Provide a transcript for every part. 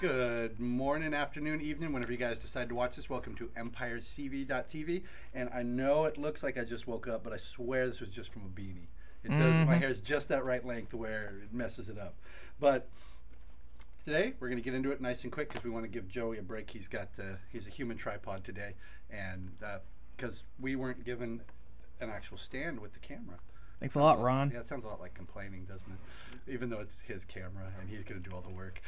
Good morning, afternoon, evening, whenever you guys decide to watch this. Welcome to EmpireCV.tv. And I know it looks like I just woke up, but I swear this was just from a beanie. It does. My hair is just that right length where it messes it up. But today we're going to get into it nice and quick because we want to give Joey a break. He's a human tripod today, and because we weren't given an actual stand with the camera. Thanks a lot, Ron. Yeah, it sounds a lot like complaining, doesn't it? Even though it's his camera and he's going to do all the work.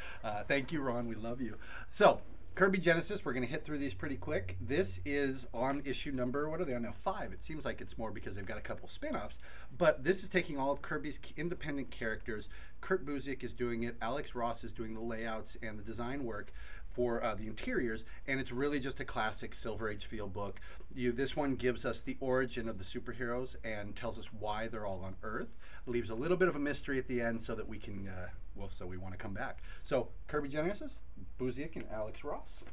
Thank you, Ron. We love you. So, Kirby Genesis, we're going to hit through these pretty quick. This is on issue number, what are they on now? 5. It seems like it's more because they've got a couple spin-offs. But this is taking all of Kirby's independent characters. Kurt Busiek is doing it. Alex Ross is doing the layouts and the design work for the interiors, and it's really just a classic Silver Age feel book. This one gives us the origin of the superheroes and tells us why they're all on Earth. Leaves a little bit of a mystery at the end so that we can, so we want to come back. So Kirby Genesis, Busiek and Alex Ross.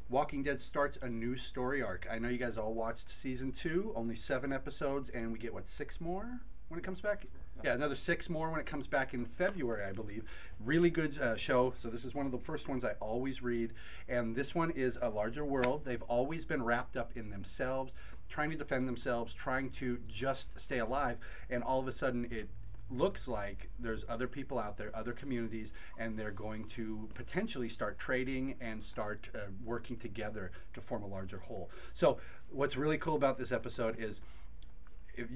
Walking Dead starts a new story arc. I know you guys all watched season 2, only 7 episodes, and we get, what, 6 more when it comes back? Yeah, another 6 more when it comes back in February, I believe. Really good show. So this is one of the first ones I always read. And this one is a larger world. They've always been wrapped up in themselves, trying to defend themselves, trying to just stay alive. And all of a sudden it looks like there's other people out there, other communities, and they're going to potentially start trading and start working together to form a larger whole. So what's really cool about this episode is,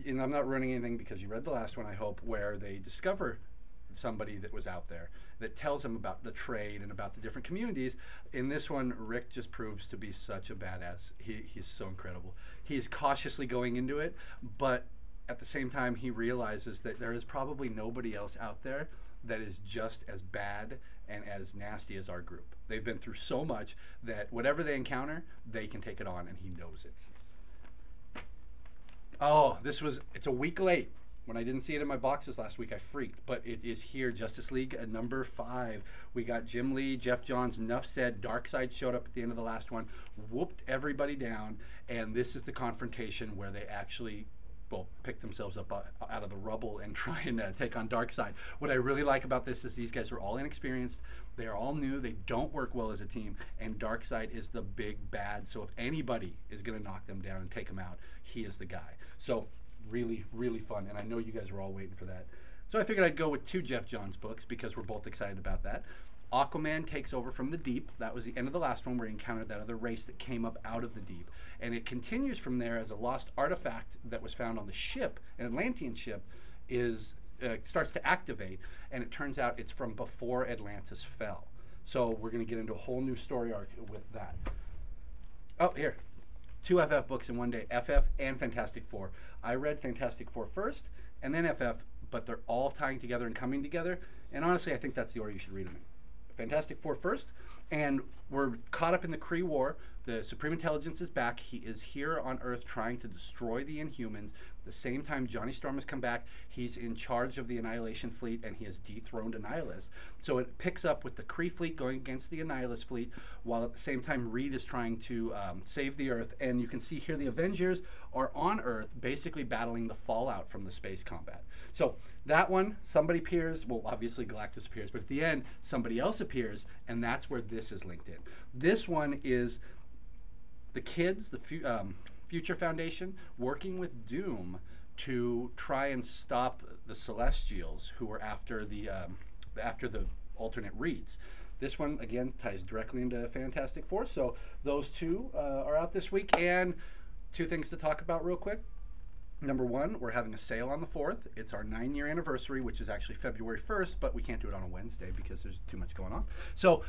and I'm not ruining anything because you read the last one, I hope, where they discover somebody that was out there that tells them about the trade and about the different communities. In this one, Rick just proves to be such a badass. He's so incredible. He's cautiously going into it, but at the same time, he realizes that there is probably nobody else out there that is just as bad and as nasty as our group. They've been through so much that whatever they encounter, they can take it on, and he knows it. Oh, it's a week late. When I didn't see it in my boxes last week, I freaked. But it is here, Justice League number 5. We got Jim Lee, Geoff Johns, enough said. Darkseid showed up at the end of the last one, whooped everybody down, and this is the confrontation where they actually, well, pick themselves up out of the rubble and try and take on Darkseid. What I really like about this is these guys are all inexperienced. They are all new. They don't work well as a team, and Darkseid is the big bad. So if anybody is going to knock them down and take them out, he is the guy. So really, really fun, and I know you guys are all waiting for that. So I figured I'd go with 2 Geoff Johns books because we're both excited about that. Aquaman takes over from the deep. That was the end of the last one where he encountered that other race that came up out of the deep. And it continues from there as a lost artifact that was found on the ship, an Atlantean ship, starts to activate, and it turns out it's from before Atlantis fell. So we're going to get into a whole new story arc with that. Oh, here. 2 FF books in one day, FF and Fantastic Four. I read Fantastic Four first, and then FF, but they're all tying together and coming together, and honestly, I think that's the order you should read them in. Fantastic Four first, and we're caught up in the Kree War. The Supreme Intelligence is back. He is here on Earth trying to destroy the Inhumans. At the same time, Johnny Storm has come back. He's in charge of the Annihilation Fleet, and he has dethroned Annihilus. So it picks up with the Kree fleet going against the Annihilus fleet, while at the same time Reed is trying to save the Earth. And you can see here the Avengers are on Earth, basically battling the fallout from the space combat. So that one, somebody appears, well, obviously Galactus appears, but at the end, somebody else appears, and that's where this is linked in. This one is the kids, the Future Foundation, working with Doom to try and stop the Celestials who were after the alternate Reeds. This one, again, ties directly into Fantastic Four, so those 2 are out this week. And 2 things to talk about real quick. Number 1, we're having a sale on the 4th. It's our 9-year anniversary, which is actually February 1st, but we can't do it on a Wednesday because there's too much going on. So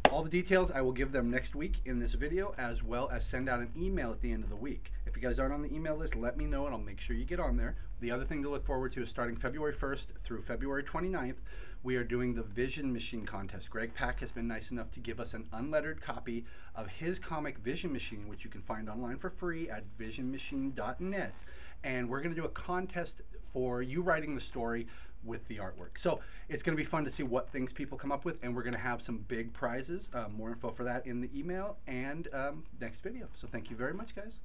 all the details, I will give them next week in this video, as well as send out an email at the end of the week. If you guys aren't on the email list, let me know, and I'll make sure you get on there. The other thing to look forward to is starting February 1st through February 29th, we are doing the Vision Machine contest. Greg Pak has been nice enough to give us an unlettered copy of his comic Vision Machine, which you can find online for free at visionmachine.net. And we're going to do a contest for you writing the story with the artwork. So it's going to be fun to see what things people come up with, and we're going to have some big prizes. More info for that in the email and next video. So thank you very much, guys.